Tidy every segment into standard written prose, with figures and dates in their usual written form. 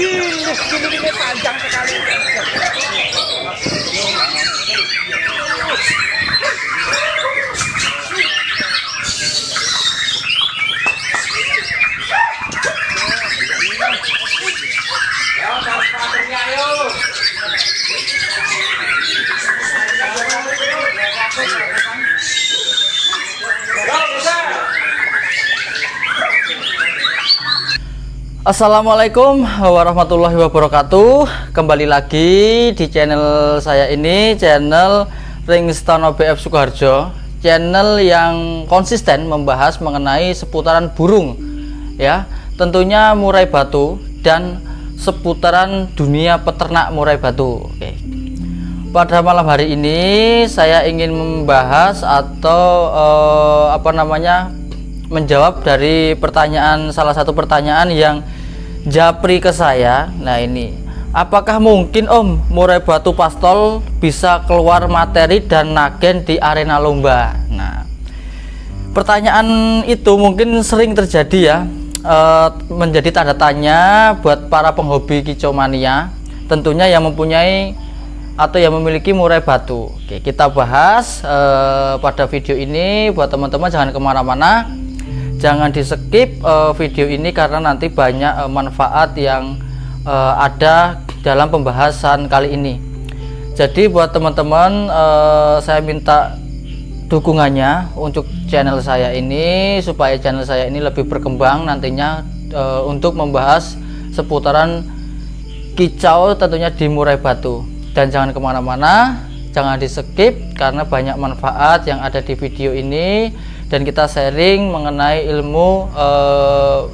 Ini panjang sekali. Assalamualaikum warahmatullahi wabarakatuh. Kembali lagi di channel saya ini, channel Ringstono BF Sukoharjo, channel yang konsisten membahas mengenai seputaran burung ya, tentunya murai batu dan seputaran dunia peternak murai batu. Oke. Pada malam hari ini saya ingin membahas atau menjawab dari salah satu pertanyaan yang japri ke saya. Nah, ini apakah mungkin Om murai batu pastol bisa keluar materi dan nagen di arena lomba? Nah, pertanyaan itu mungkin sering terjadi ya, menjadi tanda tanya buat para penghobi kicau mania, tentunya yang mempunyai atau yang memiliki murai batu. Oke, kita bahas pada video ini. Buat teman-teman jangan kemana-mana, jangan di skip video ini karena nanti banyak manfaat yang ada dalam pembahasan kali ini. Jadi buat teman-teman, saya minta dukungannya untuk channel saya ini supaya channel saya ini lebih berkembang nantinya untuk membahas seputaran kicau tentunya di murai batu. Dan jangan kemana-mana, jangan di skip karena banyak manfaat yang ada di video ini, dan kita sharing mengenai ilmu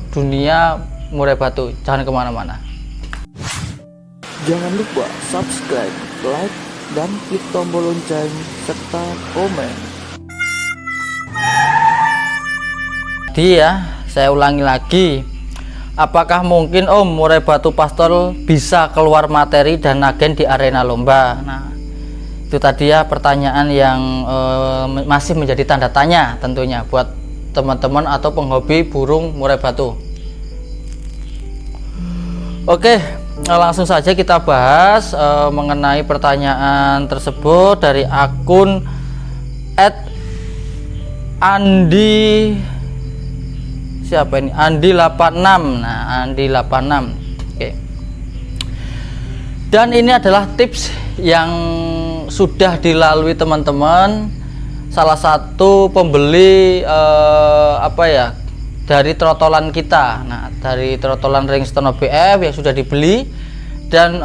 dunia murai batu. Jangan kemana-mana. Jangan lupa subscribe, like, dan klik tombol lonceng serta komen. Saya ulangi lagi. Apakah mungkin Om murai batu pastol bisa keluar materi dan nagen di arena lomba? Nah, itu tadi ya pertanyaan yang masih menjadi tanda tanya tentunya buat teman-teman atau penghobi burung murai batu. Oke, langsung saja kita bahas mengenai pertanyaan tersebut dari akun @andi siapa ini? Andi86. Nah, Andi86. Oke. Dan ini adalah tips yang sudah dilalui teman-teman, salah satu pembeli dari trotolan kita. Nah, dari trotolan Ringstono BF yang sudah dibeli dan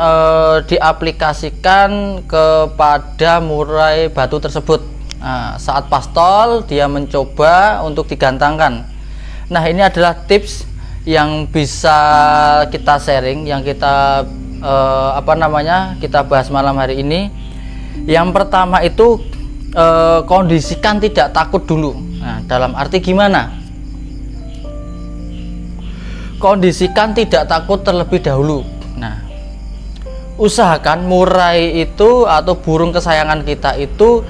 diaplikasikan kepada murai batu tersebut. Nah, saat pastol dia mencoba untuk digantangkan. Nah, ini adalah tips yang bisa kita sharing, yang kita kita bahas malam hari ini. Yang pertama itu kondisikan tidak takut dulu. Nah, dalam arti gimana? Kondisikan tidak takut terlebih dahulu. Nah, usahakan murai itu atau burung kesayangan kita itu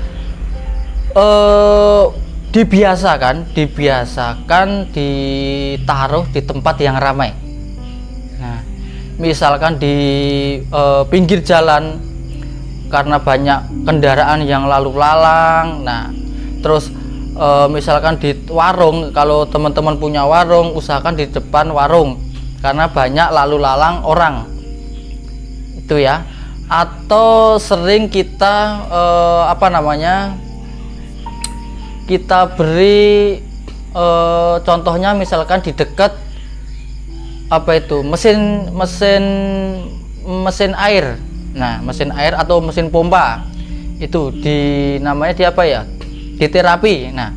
dibiasakan ditaruh di tempat yang ramai. Nah, misalkan di pinggir jalan karena banyak kendaraan yang lalu lalang. Nah, terus misalkan di warung, kalau teman-teman punya warung, usahakan di depan warung karena banyak lalu lalang orang. Itu ya. Atau sering kita kita beri contohnya misalkan di dekat mesin air. Nah, mesin air atau mesin pompa itu diterapi. Nah,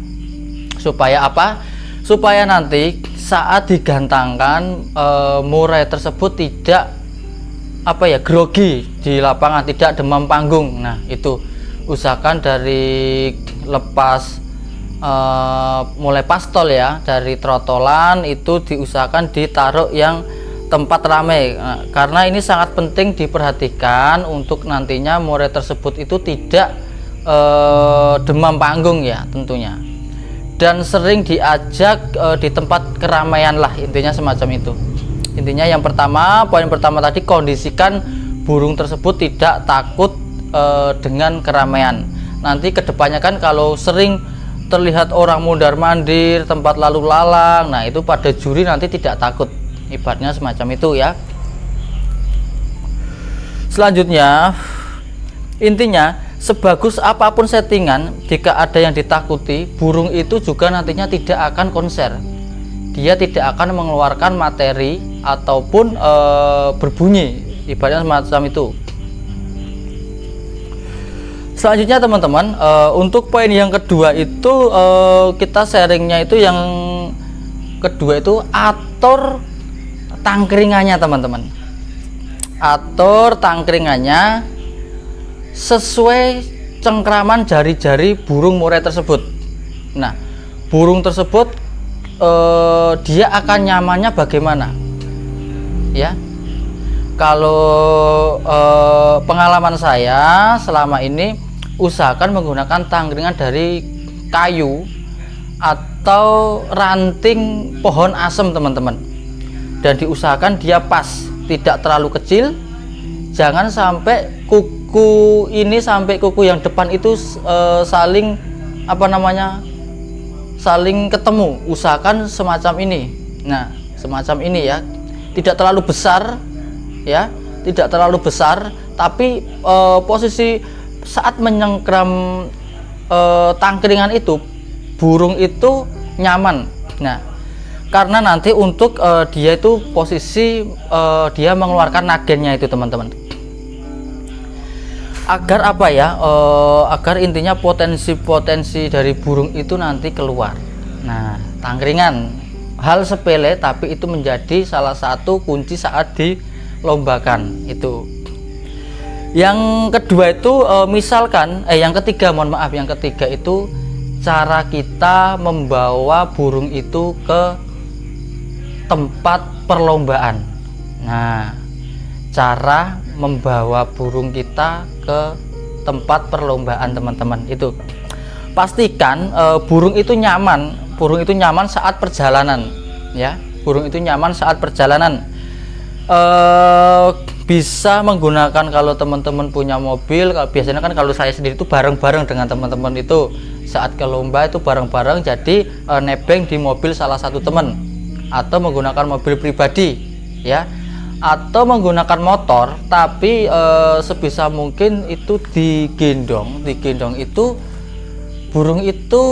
supaya apa? Supaya nanti saat digantangkan murai tersebut tidak grogi di lapangan, tidak demam panggung. Nah, itu usahakan dari lepas mulai pastol ya, dari trotolan itu diusahakan ditaruh yang tempat ramai. Nah, karena ini sangat penting diperhatikan untuk nantinya murai tersebut itu tidak demam panggung ya tentunya, dan sering diajak di tempat keramaian lah, intinya semacam itu. Intinya yang pertama, poin pertama tadi, kondisikan burung tersebut tidak takut dengan keramaian. Nanti kedepannya kan kalau sering terlihat orang mondar-mandir, tempat lalu lalang, nah itu pada juri nanti tidak takut, ibaratnya semacam itu ya. Selanjutnya, intinya sebagus apapun settingan, jika ada yang ditakuti, burung itu juga nantinya tidak akan konser. Dia tidak akan mengeluarkan materi ataupun berbunyi, ibaratnya semacam itu. Selanjutnya teman-teman, untuk poin yang kedua itu kita sharingnya itu yang kedua itu atur tangkringannya teman-teman. Atur tangkringannya sesuai cengkraman jari-jari burung murai tersebut. Nah, burung tersebut dia akan nyamannya bagaimana ya. Kalau pengalaman saya selama ini, usahakan menggunakan tangkringan dari kayu atau ranting pohon asem teman-teman, dan diusahakan dia pas, tidak terlalu kecil. Jangan sampai kuku ini sampai kuku yang depan itu saling saling ketemu. Usahakan semacam ini. Nah, semacam ini ya, tidak terlalu besar ya, tidak terlalu besar, tapi posisi saat menyengkram tangkringan itu, burung itu nyaman. Nah, karena nanti untuk dia itu posisi dia mengeluarkan nagennya itu teman-teman, agar apa ya, agar intinya potensi-potensi dari burung itu nanti keluar. Nah, tangkringan hal sepele tapi itu menjadi salah satu kunci saat dilombakan itu. Yang kedua itu yang ketiga, mohon maaf, yang ketiga itu cara kita membawa burung itu ke tempat perlombaan. Nah, cara membawa burung kita ke tempat perlombaan teman-teman, itu pastikan burung itu nyaman saat perjalanan ya. Burung itu nyaman saat perjalanan. Bisa menggunakan, kalau teman-teman punya mobil, biasanya kan kalau saya sendiri itu bareng-bareng dengan teman-teman itu saat ke lomba itu bareng-bareng, jadi nebeng di mobil salah satu teman, atau menggunakan mobil pribadi ya, atau menggunakan motor, tapi sebisa mungkin itu digendong itu burung itu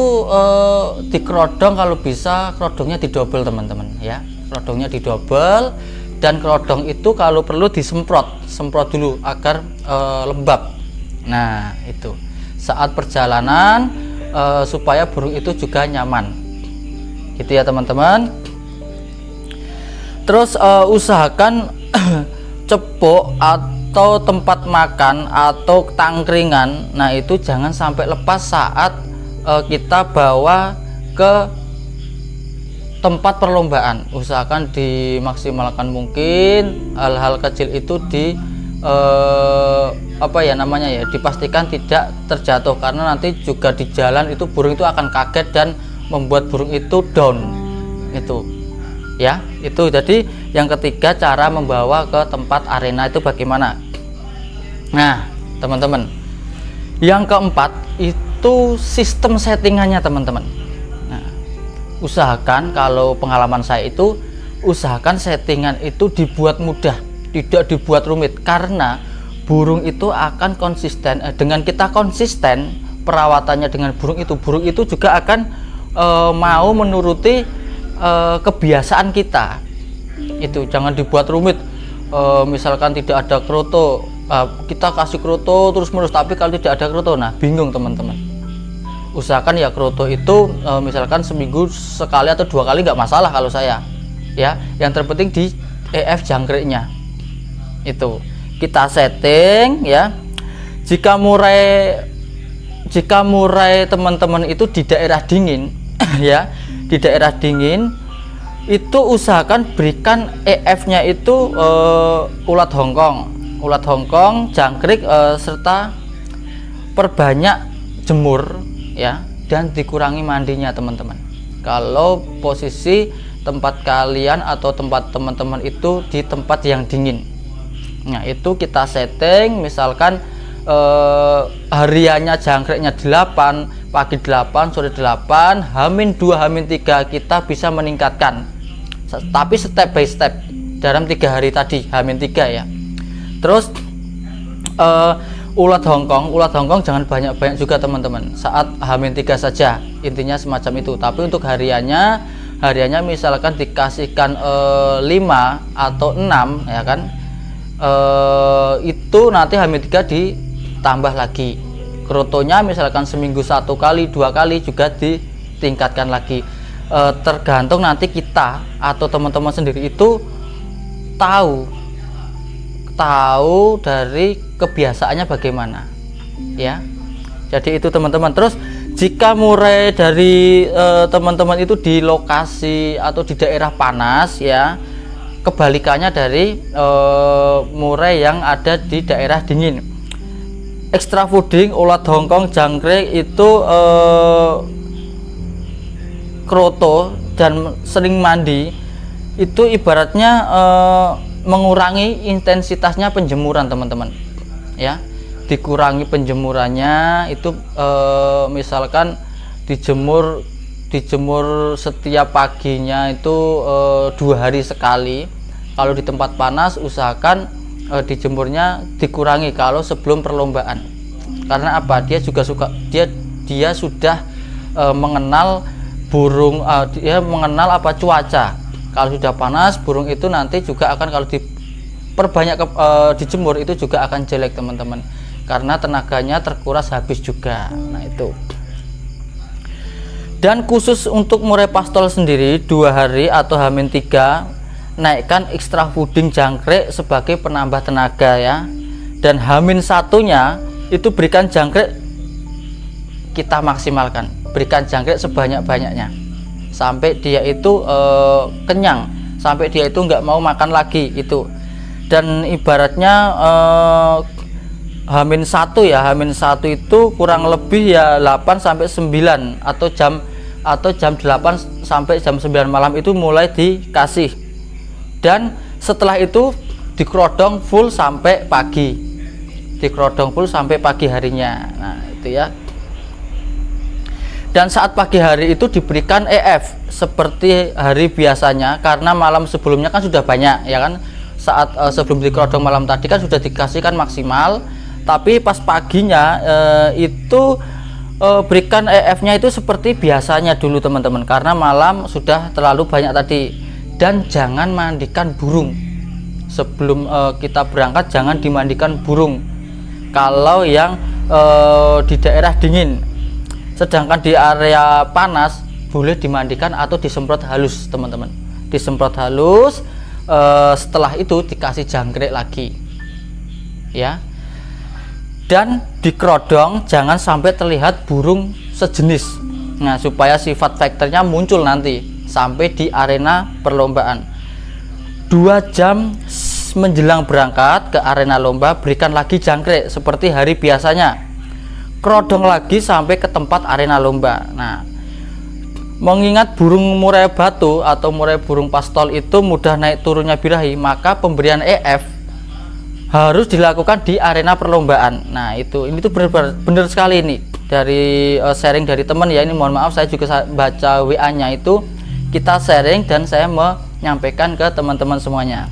dikerodong, kalau bisa kerodongnya didobel teman-teman ya, kerodongnya didobel. Dan kerodong itu kalau perlu semprot dulu agar lembab. Nah, itu saat perjalanan supaya burung itu juga nyaman gitu ya teman-teman. Terus usahakan cepuk atau tempat makan atau tangkringan, nah itu jangan sampai lepas saat kita bawa ke tempat perlombaan. Usahakan dimaksimalkan mungkin, hal-hal kecil itu dipastikan tidak terjatuh, karena nanti juga di jalan itu burung itu akan kaget dan membuat burung itu down itu ya. Itu jadi yang ketiga, cara membawa ke tempat arena itu bagaimana. Nah teman-teman, yang keempat itu sistem settingannya teman-teman. Usahakan, kalau pengalaman saya itu, usahakan settingan itu dibuat mudah, tidak dibuat rumit, karena burung itu akan konsisten. Dengan kita konsisten perawatannya dengan burung itu juga akan mau menuruti kebiasaan kita. Itu jangan dibuat rumit. Misalkan tidak ada kroto, kita kasih kroto terus menerus, tapi kalau tidak ada kroto, nah bingung teman-teman. Usahakan ya kroto itu misalkan seminggu sekali atau 2 kali nggak masalah kalau saya ya. Yang terpenting di EF jangkriknya itu kita setting ya. Jika murai teman-teman itu di daerah dingin ya, di daerah dingin itu usahakan berikan EF-nya itu ulat Hongkong, jangkrik, serta perbanyak jemur ya, dan dikurangi mandinya teman-teman. Kalau posisi tempat kalian atau tempat teman-teman itu di tempat yang dingin. Nah, itu kita setting misalkan hariannya jangkriknya 8, pagi 8, sore 8, H-2, H-3 kita bisa meningkatkan. Tapi step by step dalam 3 hari tadi, H-3 ya. Terus ulat Hongkong jangan banyak-banyak juga teman-teman. Saat H-3 saja, intinya semacam itu. Tapi untuk hariannya misalkan dikasihkan 5 atau 6 ya kan, itu nanti H-3 ditambah lagi. Krotonya misalkan seminggu 1 kali 2 kali juga ditingkatkan lagi. Tergantung nanti kita atau teman-teman sendiri itu tahu dari kebiasaannya bagaimana ya. Jadi itu teman-teman. Terus jika murai dari teman-teman itu di lokasi atau di daerah panas ya, kebalikannya dari murai yang ada di daerah dingin. Extra fooding, ulat Hongkong, jangkrik itu kroto dan sering mandi itu ibaratnya mengurangi intensitasnya penjemuran teman-teman ya. Dikurangi penjemurannya itu misalkan dijemur setiap paginya itu 2 hari sekali. Kalau di tempat panas usahakan dijemurnya dikurangi kalau sebelum perlombaan. Karena apa? Dia sudah mengenal burung, dia mengenal cuaca. Kalau sudah panas, burung itu nanti juga akan, kalau diperbanyak dijemur itu juga akan jelek teman-teman, karena tenaganya terkuras habis juga. Nah itu. Dan khusus untuk murai pastol sendiri 2 hari atau H-3, naikkan extra fooding jangkrik sebagai penambah tenaga ya. Dan H-1-nya itu berikan jangkrik, kita maksimalkan, berikan jangkrik sebanyak-banyaknya sampai dia itu kenyang, sampai dia itu nggak mau makan lagi itu. Dan ibaratnya H-1 ya, H-1 itu kurang lebih ya 8 sampai 9 atau jam 8 sampai jam 9 malam itu mulai dikasih. Dan setelah itu dikerodong full sampai pagi. Dikerodong full sampai pagi harinya. Nah, itu ya. Dan saat pagi hari itu diberikan EF seperti hari biasanya, karena malam sebelumnya kan sudah banyak ya kan. Saat sebelum dikerodong malam tadi kan sudah dikasihkan maksimal, tapi pas paginya itu berikan EF-nya itu seperti biasanya dulu teman-teman, karena malam sudah terlalu banyak tadi. Dan jangan mandikan burung sebelum kita berangkat, jangan dimandikan burung kalau yang di daerah dingin. Sedangkan di area panas boleh dimandikan atau disemprot halus teman-teman, disemprot halus. Setelah itu dikasih jangkrik lagi ya. Dan dikerodong jangan sampai terlihat burung sejenis. Nah, supaya sifat faktornya muncul nanti sampai di arena perlombaan. 2 jam menjelang berangkat ke arena lomba berikan lagi jangkrik seperti hari biasanya. Kerodong lagi sampai ke tempat arena lomba. Nah, mengingat burung murai batu atau murai burung pastol itu mudah naik turunnya birahi, maka pemberian EF harus dilakukan di arena perlombaan. Nah itu, ini tuh benar sekali ini dari sharing dari teman ya. Ini mohon maaf, saya juga baca WA nya itu kita sharing dan saya menyampaikan ke teman-teman semuanya.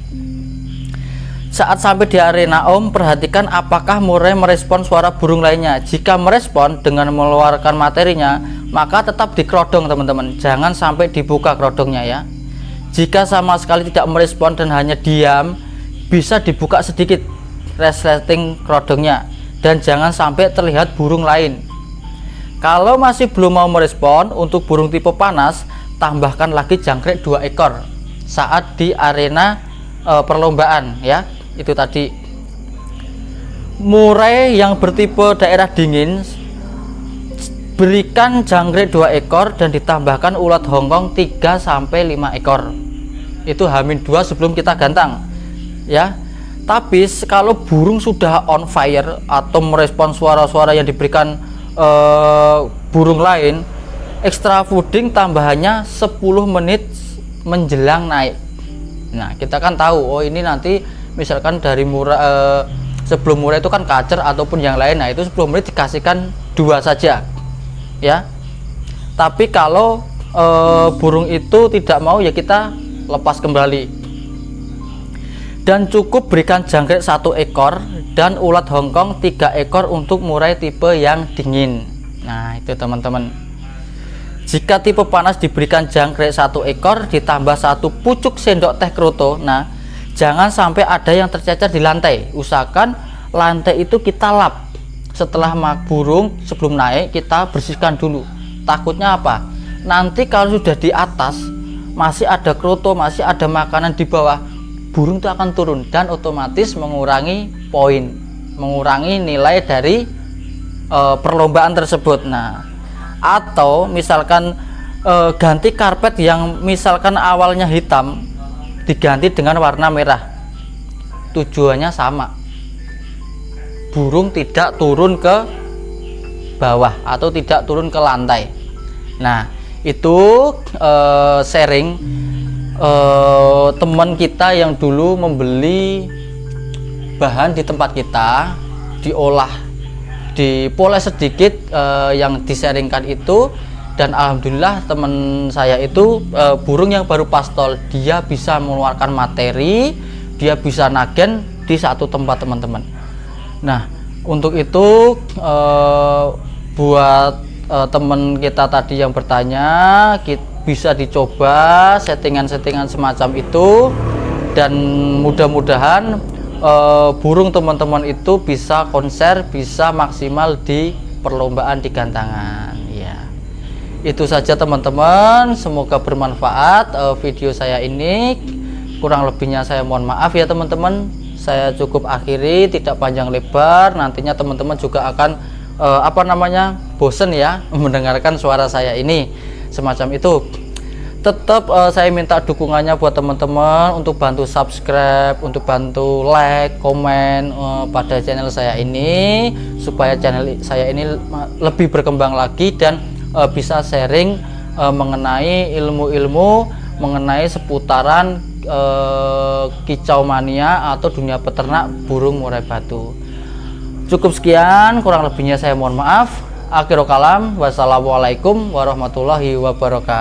Saat sampai di arena Om, perhatikan apakah murai merespon suara burung lainnya. Jika merespon dengan mengeluarkan materinya, maka tetap dikerodong teman-teman, jangan sampai dibuka kerodongnya ya. Jika sama sekali tidak merespon dan hanya diam, bisa dibuka sedikit resleting kerodongnya, dan jangan sampai terlihat burung lain. Kalau masih belum mau merespon, untuk burung tipe panas, tambahkan lagi jangkrik 2 ekor saat di arena perlombaan ya. Itu tadi. Murai yang bertipe daerah dingin, berikan jangkrik 2 ekor dan ditambahkan ulat Hongkong 3 sampai 5 ekor. Itu H-2 sebelum kita gantang ya. Tapi kalau burung sudah on fire atau merespon suara-suara yang diberikan burung lain, extra fooding tambahannya 10 menit menjelang naik. Nah, kita kan tahu, oh ini nanti misalkan dari murai sebelum murai itu kan kacer ataupun yang lain. Nah, itu sebelum murai dikasihkan 2 saja, ya. Tapi kalau burung itu tidak mau, ya kita lepas kembali. Dan cukup berikan jangkrik 1 ekor dan ulat Hongkong 3 ekor untuk murai tipe yang dingin. Nah, itu teman-teman. Jika tipe panas diberikan jangkrik 1 ekor ditambah 1 pucuk sendok teh kroto. Nah, jangan sampai ada yang tercecer di lantai. Usahakan lantai itu kita lap. Setelah burung sebelum naik kita bersihkan dulu. Takutnya apa? Nanti kalau sudah di atas masih ada kroto, masih ada makanan di bawah, burung itu akan turun dan otomatis mengurangi poin, mengurangi nilai dari perlombaan tersebut. Nah, atau misalkan ganti karpet yang misalkan awalnya hitam diganti dengan warna merah, tujuannya sama, burung tidak turun ke bawah atau tidak turun ke lantai. Nah, itu sharing teman kita yang dulu membeli bahan di tempat kita, diolah, dipoles sedikit yang disaringkan itu, dan alhamdulillah teman saya itu burung yang baru pastol, dia bisa mengeluarkan materi, dia bisa nagen di satu tempat teman-teman. Nah, untuk itu buat teman kita tadi yang bertanya, bisa dicoba settingan-settingan semacam itu, dan mudah-mudahan burung teman-teman itu bisa konser, bisa maksimal di perlombaan di gantangan. Ya, itu saja teman-teman, semoga bermanfaat video saya ini. Kurang lebihnya saya mohon maaf ya teman-teman. Saya cukup akhiri, tidak panjang lebar. Nantinya teman-teman juga akan bosen ya mendengarkan suara saya ini semacam itu. Tetap saya minta dukungannya buat teman-teman untuk bantu subscribe, untuk bantu like, komen pada channel saya ini, supaya channel saya ini lebih berkembang lagi dan bisa sharing mengenai ilmu-ilmu mengenai seputaran kicau mania atau dunia peternak burung murai batu. Cukup sekian, kurang lebihnya saya mohon maaf. Akhirul kalam, wassalamualaikum warahmatullahi wabarakatuh.